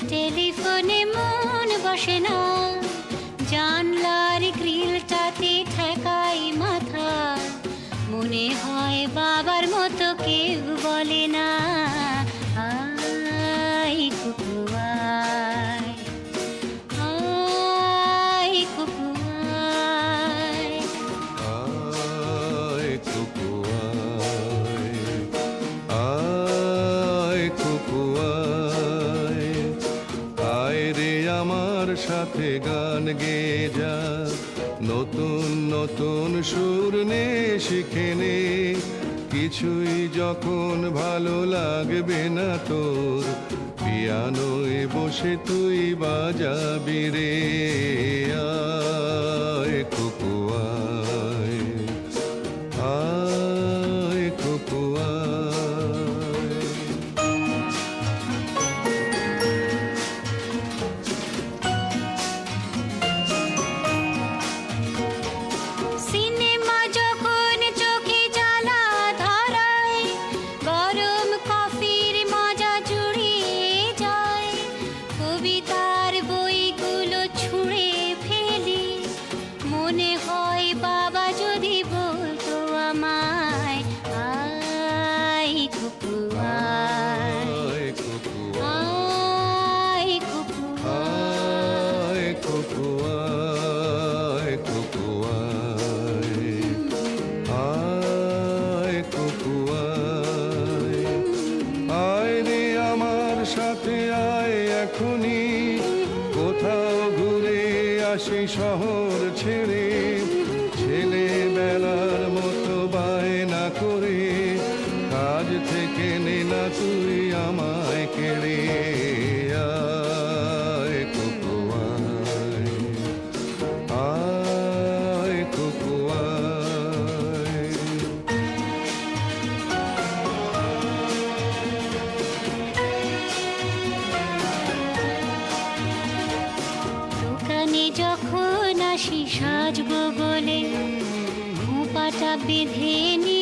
টেলিফোনে মন বসে না, জানলার গ্রিলটাতে ঠেকাই মাথা, মনে হয় বাবার মতো কেউ বলে না, আয় কুকু আয়, আয় কুকু আয়। আয় কুকু আয়, আয় কুকু আয়, আয় রে আমার সাথে গান গেয়ে যা, নতুন নতুন সুর নে শিখে নে, কিছুই যখন ভালো লাগবে না তোর, পিয়ানোয় বসে তুই বাজাবি রে, আয় কুকু আয়, আয় কুকু আয়। সিনেমা যখন চোখে জ্বালা ধরায়, গরম কফির মজা জুড়িয়ে যায়, কবিতার বইগুলো ছুঁড়ে ফেলি, মনে হয় বাবা যদি বলতো আমায়, আয় কুকু আয়, আয় কুকু আয় কুকু আয়, কুকু আয়, কুকু আয়, আয় কুকু আয়, আয় রে আমার সাথে আয় এখনই, কোথাও ঘুরে আসি শহর ছেড়ে, ছেলেবেলার মতো বায়না করে, কাজ থেকে নে না তুই আমায় কেড়ে, আয় কুকু আয়, আয় কুকু আয়। দোকানে যখন আসি সাজবো বলে, খোঁপাটা বেঁধে নি